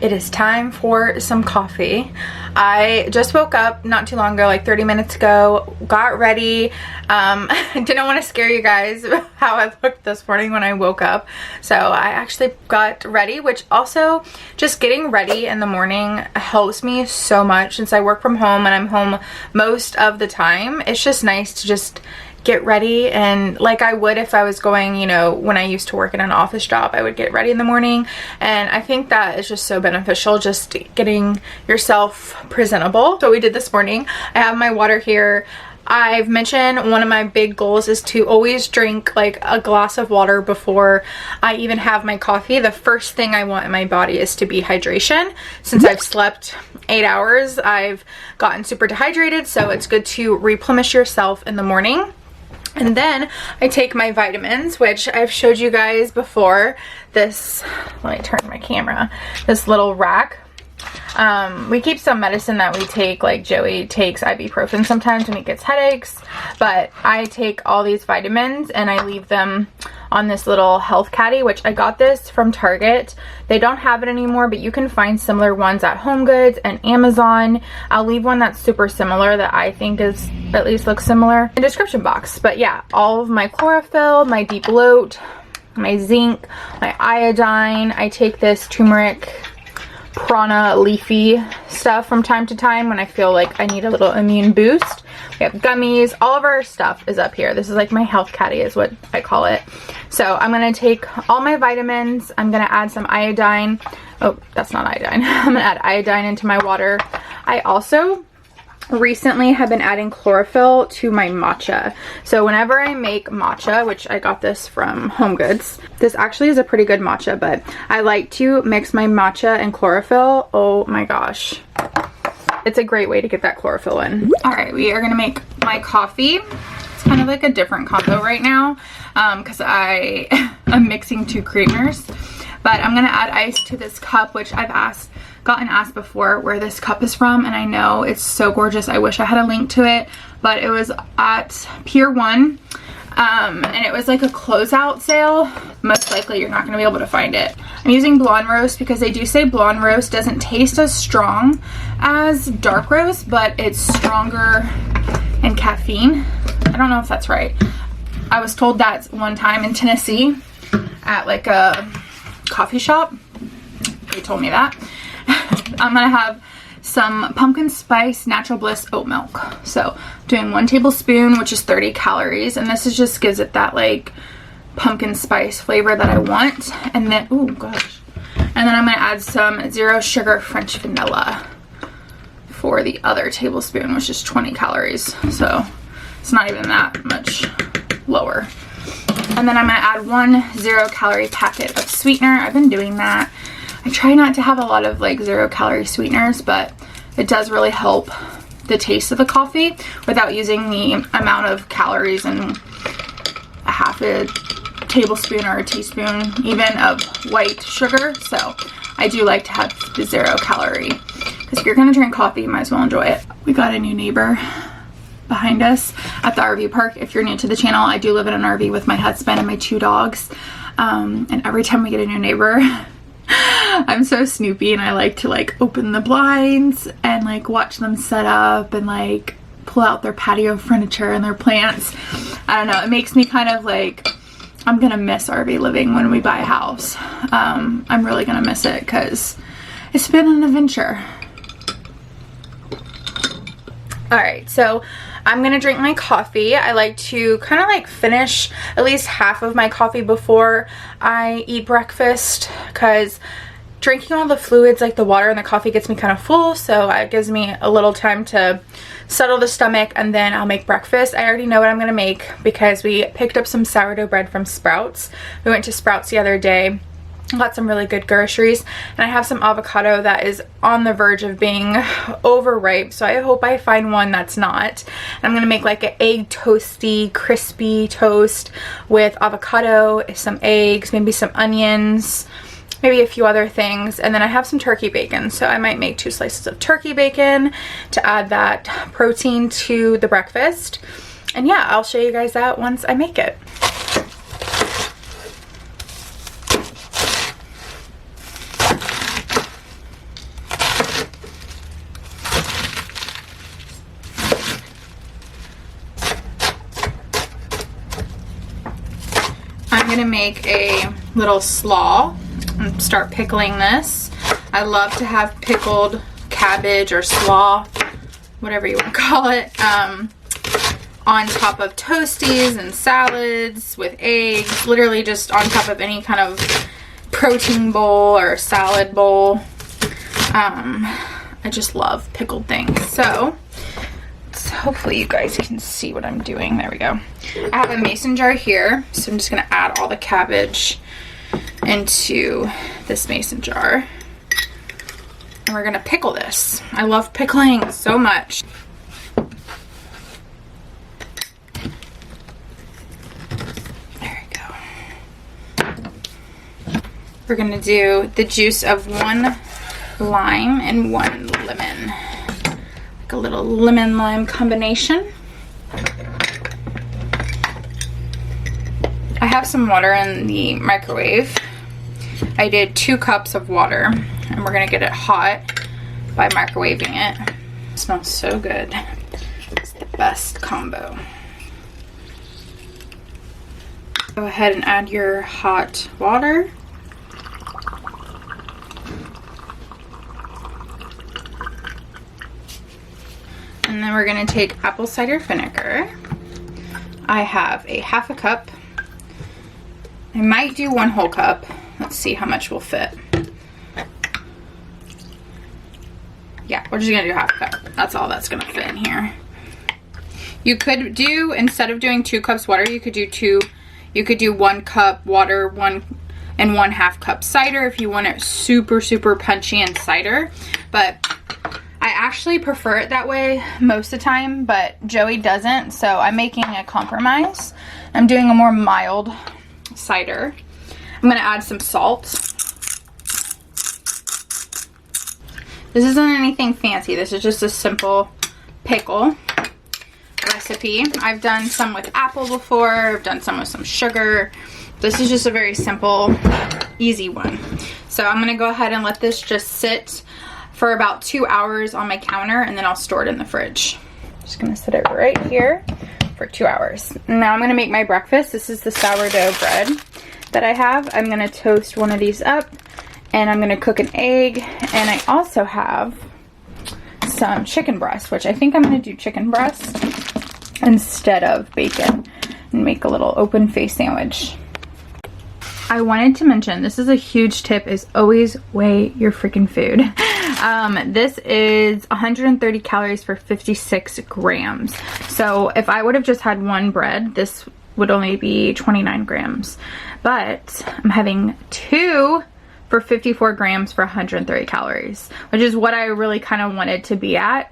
it is time for some coffee. I just woke up not too long ago, like 30 minutes ago, got ready. Didn't want to scare you guys how I looked this morning when I woke up. So I actually got ready, which also just getting ready in the morning helps me so much since I work from home and I'm home most of the time. It's just nice to just get ready, and like I would if I was going, you know, when I used to work in an office job, I would get ready in the morning, and I think that is just so beneficial, just getting yourself presentable. So we did this morning. I have my water here. I've mentioned one of my big goals is to always drink like a glass of water before I even have my coffee. The first thing I want in my body is to be hydration. Since I've slept 8 hours, I've gotten super dehydrated, so it's good to replenish yourself in the morning. And then I take my vitamins, which I've showed you guys before. This, let me turn my camera, this little rack. We keep some medicine that we take, like Joey takes ibuprofen sometimes when he gets headaches, but I take all these vitamins and I leave them on this little health caddy, which I got this from Target. They don't have it anymore, but you can find similar ones at HomeGoods and Amazon. I'll leave one that's super similar that I think is at least looks similar in the description box. But yeah, all of my chlorophyll, my deep bloat, my zinc, my iodine. I take this turmeric prana leafy stuff from time to time when I feel like I need a little immune boost. We have gummies. All of our stuff is up here. This is like my health caddy is what I call it. So I'm going to take all my vitamins. I'm going to add some iodine. Oh, that's not iodine. I'm going to add iodine into my water. I also recently have been adding chlorophyll to my matcha. So whenever I make matcha, which I got this from HomeGoods, this actually is a pretty good matcha, but I like to mix my matcha and chlorophyll. Oh my gosh, it's a great way to get that chlorophyll in. All right, we are gonna make my coffee. It's kind of like a different combo right now because I am mixing two creamers, but I'm gonna add ice to this cup, which I've gotten asked before where this cup is from, and I know it's so gorgeous. I wish I had a link to it, but it was at Pier 1 and it was like a closeout sale. Most likely you're not going to be able to find it. I'm using blonde roast because they do say blonde roast doesn't taste as strong as dark roast, but it's stronger in caffeine. I don't know if that's right. I was told that one time in Tennessee at like a coffee shop. They told me that. I'm gonna have some pumpkin spice natural bliss oat milk. So doing 1 tablespoon, which is 30 calories, and this is just gives it that like pumpkin spice flavor that I want. And then, oh gosh, and then I'm gonna add some 0 sugar French vanilla for the other tablespoon, which is 20 calories. So it's not even that much lower. And then I'm gonna add 1 0-calorie packet of sweetener. I've been doing that. I try not to have a lot of like 0-calorie sweeteners, but it does really help the taste of the coffee without using the amount of calories in a half a tablespoon or a teaspoon even of white sugar. So I do like to have the 0-calorie because if you're going to drink coffee, you might as well enjoy it. We got a new neighbor behind us at the RV park. If you're new to the channel, I do live in an RV with my husband and my 2 dogs. And every time we get a new neighbor, I'm so snoopy and I like to like open the blinds and like watch them set up and like pull out their patio furniture and their plants. I don't know, it makes me kind of like, I'm gonna miss RV living when we buy a house. I'm really gonna miss it because it's been an adventure. Alright, so I'm gonna drink my coffee. I like to kind of like finish at least half of my coffee before I eat breakfast because drinking all the fluids like the water and the coffee gets me kind of full, so it gives me a little time to settle the stomach, and then I'll make breakfast. I already know what I'm gonna make because we picked up some sourdough bread from Sprouts. We went to Sprouts the other day, got some really good groceries, and I have some avocado that is on the verge of being overripe, so I hope I find one that's not. And I'm gonna make like an egg toasty crispy toast with avocado, some eggs, maybe some onions, maybe a few other things, and then I have some turkey bacon, so I might make 2 slices of turkey bacon to add that protein to the breakfast. And yeah, I'll show you guys that once I make it. make a little slaw and start pickling this. I love to have pickled cabbage or slaw, whatever you want to call it, on top of toasties and salads with eggs, literally just on top of any kind of protein bowl or salad bowl. I just love pickled things. So hopefully you guys can see what I'm doing. There we go. I have a mason jar here, so I'm just gonna add all the cabbage into this mason jar, and we're gonna pickle this. I love pickling so much. There we go. We're gonna do the juice of 1 lime and 1 lemon, like a little lemon lime combination. I have some water in the microwave. I did 2 cups of water, and we're gonna get it hot by microwaving it. It smells so good. It's the best combo. Go ahead and add your hot water. And then we're gonna take apple cider vinegar. I have a 1/2 cup. I might do 1 whole cup. Let's see how much will fit. Yeah, we're just gonna do 1/2 cup. That's all that's gonna fit in here. You could do, instead of doing 2 cups water, you could do 1 cup water, 1 and 1/2 cup cider if you want it super, super punchy and cider. But I actually prefer it that way most of the time, but Joey doesn't, so I'm making a compromise. I'm doing a more mild cider. I'm gonna add some salt. This isn't anything fancy. This is just a simple pickle recipe. I've done some with apple before. I've done some with some sugar. This is just a very simple, easy one. So I'm gonna go ahead and let this just sit for about 2 hours on my counter, and then I'll store it in the fridge. Just gonna set it right here for 2 hours. Now I'm gonna make my breakfast. This is the sourdough bread that I have. I'm gonna toast one of these up, and I'm gonna cook an egg, and I also have some chicken breast, which I think I'm gonna do chicken breast instead of bacon, and make a little open face sandwich. I wanted to mention, this is a huge tip, is always weigh your freaking food. This is 130 calories for 56 grams. So if I would have just had 1 bread, this would only be 29 grams. But I'm having 2 for 54 grams for 130 calories, which is what I really kind of wanted to be at,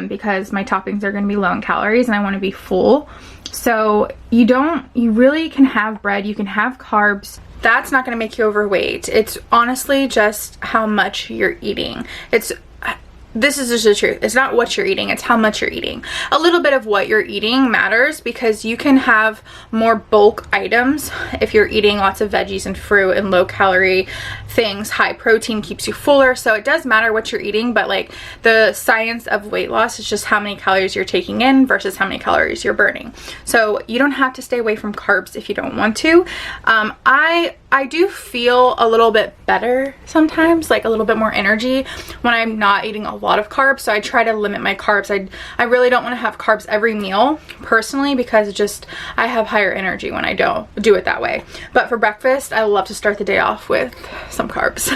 because my toppings are going to be low in calories and I want to be full. So you really can have bread, you can have carbs. That's not going to make you overweight. It's honestly just how much you're eating. This is just the truth. It's not what you're eating, it's how much you're eating. A little bit of what you're eating matters, because you can have more bulk items if you're eating lots of veggies and fruit and low calorie things. High protein keeps you fuller, so it does matter what you're eating, but like the science of weight loss is just how many calories you're taking in versus how many calories you're burning. So you don't have to stay away from carbs if you don't want to. I do feel a little bit better sometimes, like a little bit more energy when I'm not eating a lot of carbs, so I try to limit my carbs. I really don't want to have carbs every meal personally, because I have higher energy when I don't do it that way. But for breakfast, I love to start the day off with some carbs.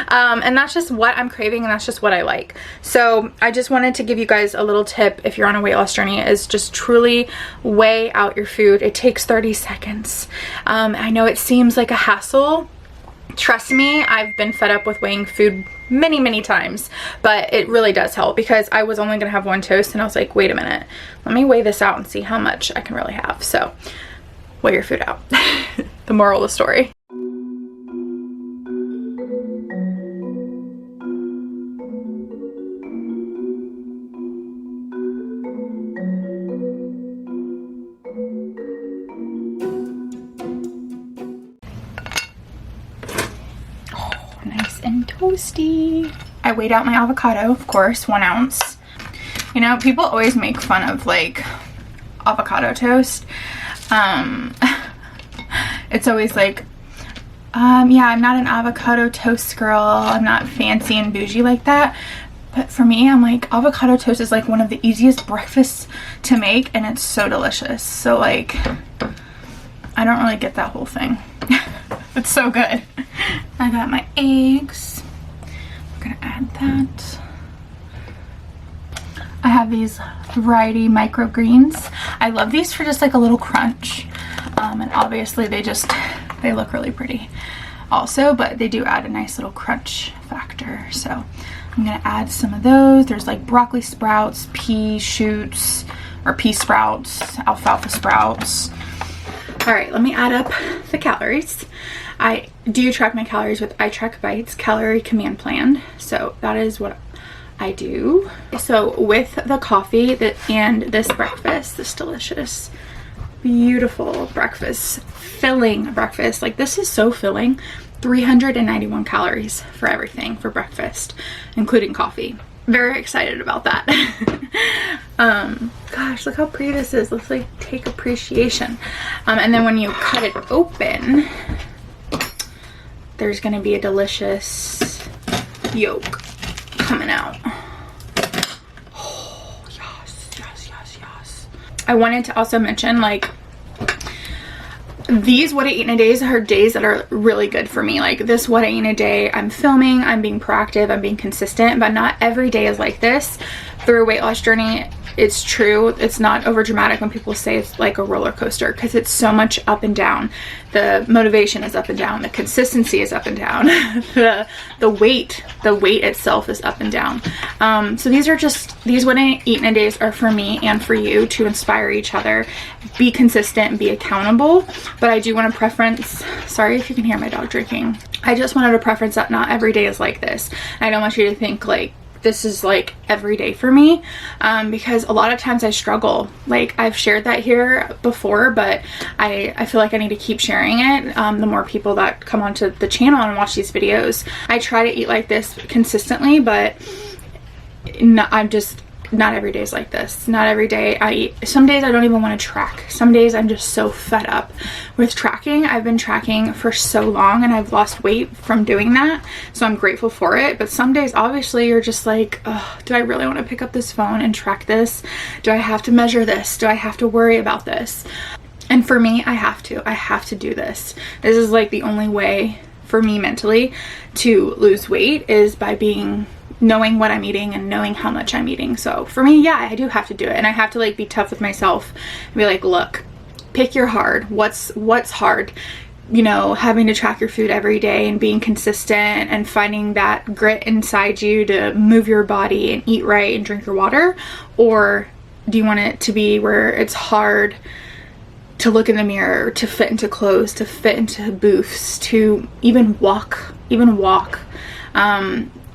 And that's just what I'm craving, and that's just what I like. So I just wanted to give you guys a little tip if you're on a weight loss journey, is just truly weigh out your food. It takes 30 seconds. I know it seems like a hassle. Trust me, I've been fed up with weighing food many times, but it really does help, because I was only gonna have 1 toast and I was like, wait a minute, let me weigh this out and see how much I can really have. So weigh your food out. The moral of the story. And toasty. I weighed out my avocado, of course, 1 ounce. You know, people always make fun of like avocado toast. it's always like, yeah, I'm not an avocado toast girl. I'm not fancy and bougie like that. But for me, I'm like, avocado toast is like one of the easiest breakfasts to make, and it's so delicious. So like, I don't really get that whole thing. It's so good. I got my eggs. I'm gonna add that. I have these variety microgreens. I love these for just like a little crunch. And obviously they look really pretty also, but they do add a nice little crunch factor. So I'm gonna add some of those. There's like broccoli sprouts, pea shoots, or pea sprouts, alfalfa sprouts. All right, let me add up the calories. I do track my calories with iTrackBytes calorie command plan. So that is what I do. So with the coffee and this breakfast, this delicious, beautiful breakfast, filling breakfast, like this is so filling. 391 calories for everything for breakfast, including coffee. Very excited about that. Gosh, look how pretty this is. Let's like take appreciation. And then when you cut it open, there's gonna be a delicious yolk coming out. Oh, yes, yes, yes, yes. I wanted to also mention, like, these what I eat in a days are days that are really good for me. Like this what I eat in a day, I'm filming, I'm being proactive, I'm being consistent, but not every day is like this. Through a weight loss journey, it's true, it's not over dramatic when people say it's like a roller coaster, because it's so much up and down. The motivation is up and down, the consistency is up and down, the weight itself is up and down. So these what I eat in a days are for me and for you to inspire each other, be consistent, be accountable. But I do want to preference, sorry if you can hear my dog drinking, I just wanted to preference that not every day is like this. I don't want you to think like this is like every day for me, because a lot of times I struggle. Like I've shared that here before, but I feel like I need to keep sharing it. The more people that come onto the channel and watch these videos, I try to eat like this consistently, but not every day is like this. Not every day I eat. Some days I don't even want to track. Some days I'm just so fed up with tracking. I've been tracking for so long and I've lost weight from doing that, so I'm grateful for it. But some days obviously you're just like, oh, do I really want to pick up this phone and track this? Do I have to measure this? Do I have to worry about this? And for me, I have to do this. This is like the only way for me mentally to lose weight, is by knowing what I'm eating and knowing how much I'm eating. So for me, yeah, I do have to do it, and I have to like be tough with myself and be like, look, pick your hard. What's hard? You know, having to track your food every day and being consistent and finding that grit inside you to move your body and eat right and drink your water? Or do you want it to be where it's hard to look in the mirror, to fit into clothes, to fit into booths, to even walk?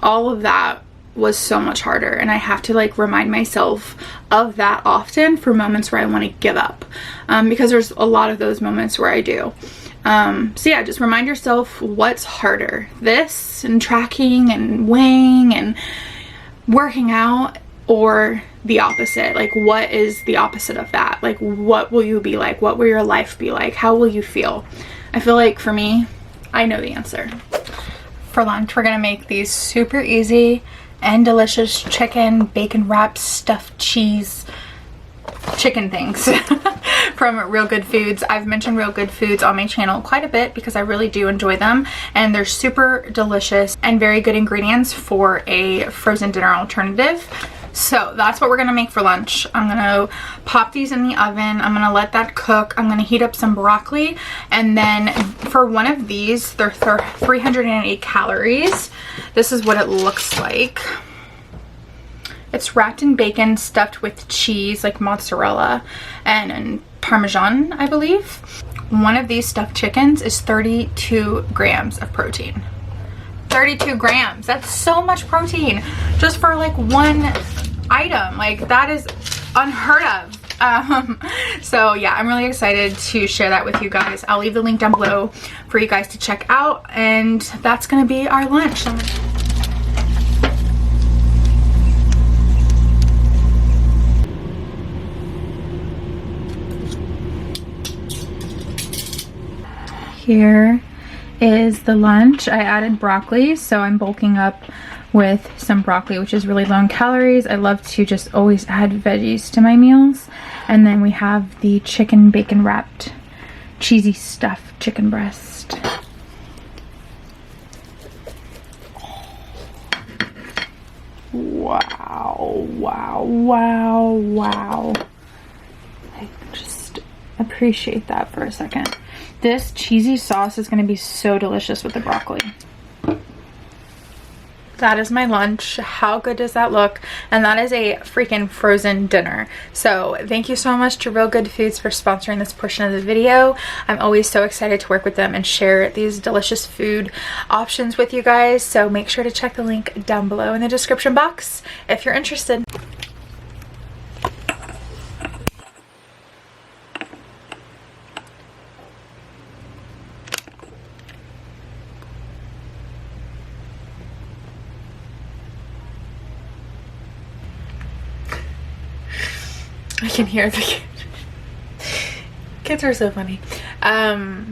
All of that was so much harder, and I have to like remind myself of that often for moments where I want to give up, because there's a lot of those moments where I do. So yeah, just remind yourself what's harder, this and tracking and weighing and working out, or the opposite. Like what is the opposite of that? Like what will you be like? What will your life be like? How will you feel? I feel like for me, I know the answer. For lunch, we're gonna make these super easy and delicious chicken bacon wrapped stuffed cheese chicken things from Real Good Foods. I've mentioned Real Good Foods on my channel quite a bit because I really do enjoy them, and they're super delicious and very good ingredients for a frozen dinner alternative. So that's what we're gonna make for lunch. I'm gonna pop these in the oven. I'm gonna let that cook. I'm gonna heat up some broccoli, and then for one of these, they're 308 calories. This is what it looks like. It's wrapped in bacon, stuffed with cheese like mozzarella and Parmesan, I believe. One of these stuffed chickens is 32 grams of protein. 32 grams. That's so much protein just for like one item. Like that is unheard of. So yeah, I'm really excited to share that with you guys. I'll leave the link down below for you guys to check out, and that's gonna be our lunch. here is the lunch. I added broccoli, so I'm bulking up with some broccoli, which is really low in calories. I love to just always add veggies to my meals. And then we have the chicken bacon wrapped cheesy stuffed chicken breast. Wow, wow, wow, wow. I just appreciate that for a second. This cheesy sauce is going to be so delicious with the broccoli. That is my lunch. How good does that look? And that is a freaking frozen dinner. So thank you so much to Real Good Foods for sponsoring this portion of the video. I'm always so excited to work with them and share these delicious food options with you guys. So make sure to check the link down below in the description box if you're interested. I can hear the kids. Kids are so funny. I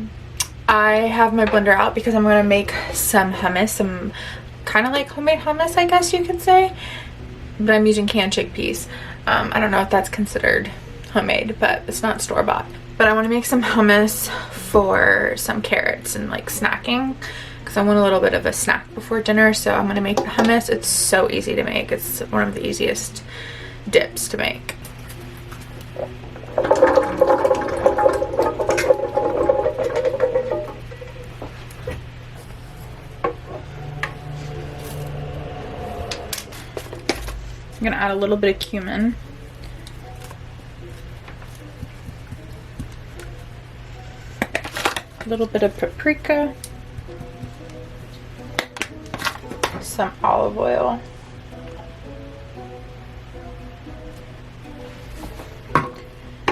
have my blender out because I'm going to make some hummus, some kind of like homemade hummus, I guess you could say. But I'm using canned chickpeas. I don't know if that's considered homemade, but it's not store-bought. But I want to make some hummus for some carrots and like snacking, because I want a little bit of a snack before dinner. So I'm going to make the hummus. It's so easy to make. It's one of the easiest dips to make. I'm gonna add a little bit of cumin. A little bit of paprika. Some olive oil.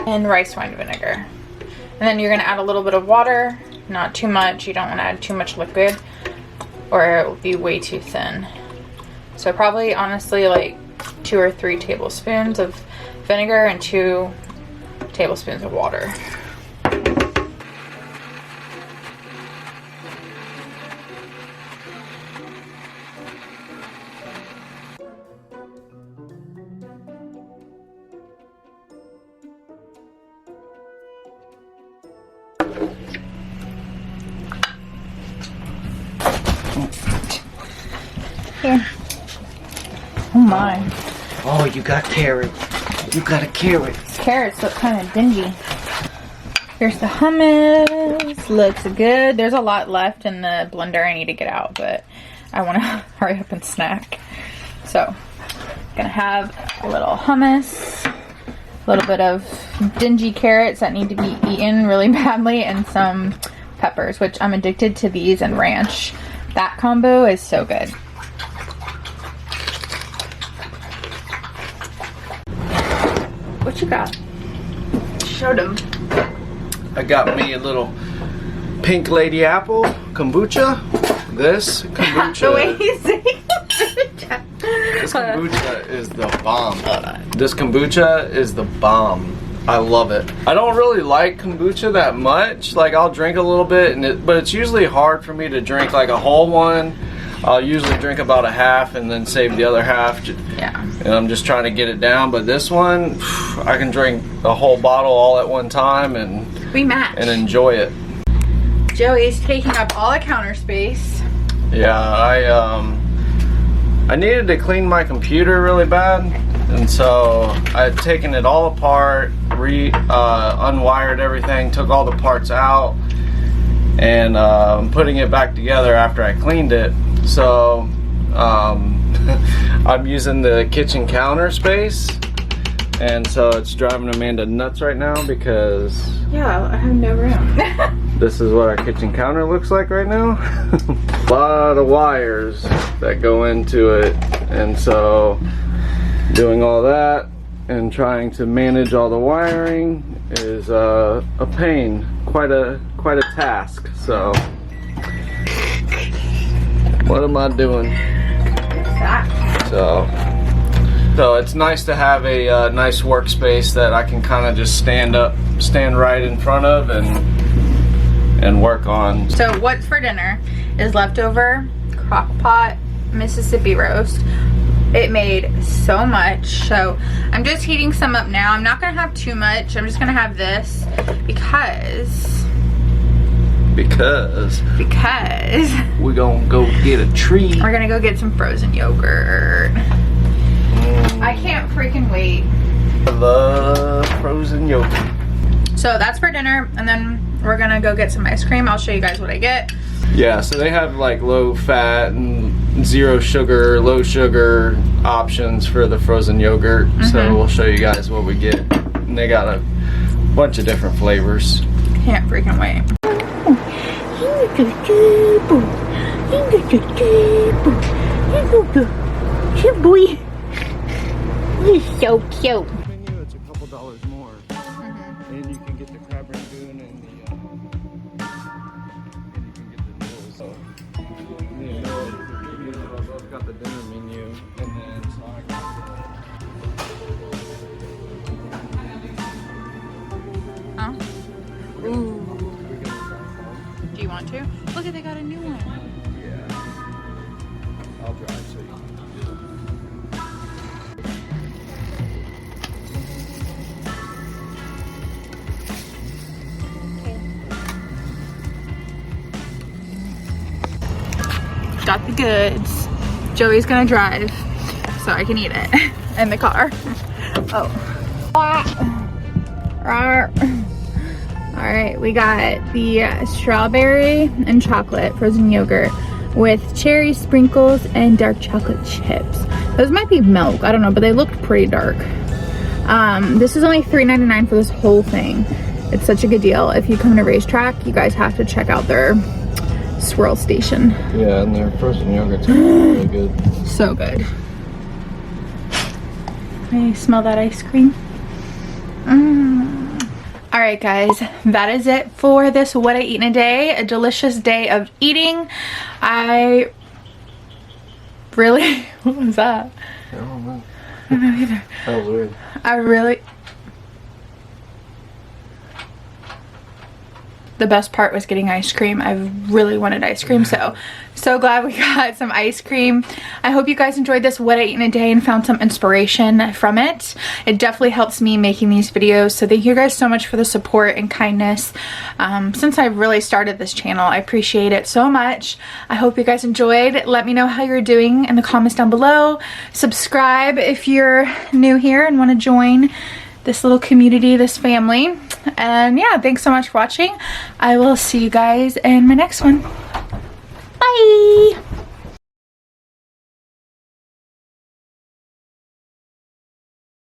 And rice wine vinegar. And then you're gonna add a little bit of water, not too much. You don't want to add too much liquid or it will be way too thin. So probably honestly like 2 or 3 tablespoons of vinegar and 2 tablespoons of water. Here. Oh my. Oh, you got carrot. You got a carrot. Carrots look kind of dingy. Here's the hummus. Looks good. There's a lot left in the blender I need to get out, but I want to hurry up and snack. So, gonna have a little hummus, a little bit of dingy carrots that need to be eaten really badly, and some peppers, which I'm addicted to these, and ranch. That combo is so good. What you got? Show them. I got me a little pink lady apple kombucha. This kombucha. The way he's saying This kombucha is the bomb. This kombucha is the bomb. I love it. I don't really like kombucha that much. Like I'll drink a little bit, but it's usually hard for me to drink like a whole one. I'll usually drink about a half and then save the other half. Yeah. And I'm just trying to get it down. But this one, I can drink a whole bottle all at one time and we match and enjoy it. Joey's taking up all the counter space. Yeah, I needed to clean my computer really bad, and so I had taken it all apart, unwired everything, took all the parts out, and putting it back together after I cleaned it. So I'm using the kitchen counter space, and so it's driving Amanda nuts right now because yeah, I have no room. this is what our kitchen counter looks like right now. A lot of wires that go into it, and so doing all that and trying to manage all the wiring is a pain, quite a task. So what am I doing? So it's nice to have a nice workspace that I can kind of just stand right in front of and work on. So what's for dinner is leftover crock pot Mississippi roast. It made so much, so I'm just heating some up now. I'm not gonna have too much. I'm just gonna have this because we're gonna go get a treat. We're gonna go get some frozen yogurt. I can't freaking wait. I love frozen yogurt. So that's for dinner, and then we're gonna go get some ice cream. I'll show you guys what I get. Yeah, so they have like low fat and zero sugar, low sugar options for the frozen yogurt. So we'll show you guys what we get. And they got a bunch of different flavors. Can't freaking wait. Good boy. He's so cute. It's a couple dollars more. And you can get the crab rangoon and you can get the noodles. So, I've got the dinner menu, and then so I got Huh? Ooh. Do you want to? Look at, they got a new one. Yeah. I'll drive so you can. Got the goods. Joey's gonna drive so I can eat it in the car. Oh. Alright, we got the strawberry and chocolate frozen yogurt with cherry sprinkles and dark chocolate chips. Those might be milk, I don't know, but they looked pretty dark. This is only $3.99 for this whole thing. It's such a good deal. If you come to Racetrack, you guys have to check out their swirl station. Yeah, and their frozen yogurt's really good. So good. Can you smell that ice cream? All right, guys, that is it for this what I eat in a day. A delicious day of eating. I really, what was that? I don't know. I don't know either. That was weird. The best part was getting ice cream. I really wanted ice cream, so glad we got some ice cream. I hope you guys enjoyed this what I eat in a day and found some inspiration from it. It definitely helps me making these videos, so thank you guys so much for the support and kindness since I really started this channel. I appreciate it so much. I hope you guys enjoyed. Let me know how you're doing in the comments down below. Subscribe if you're new here and want to join this little community, this family. And yeah, thanks so much for watching. I will see you guys in my next one. Bye!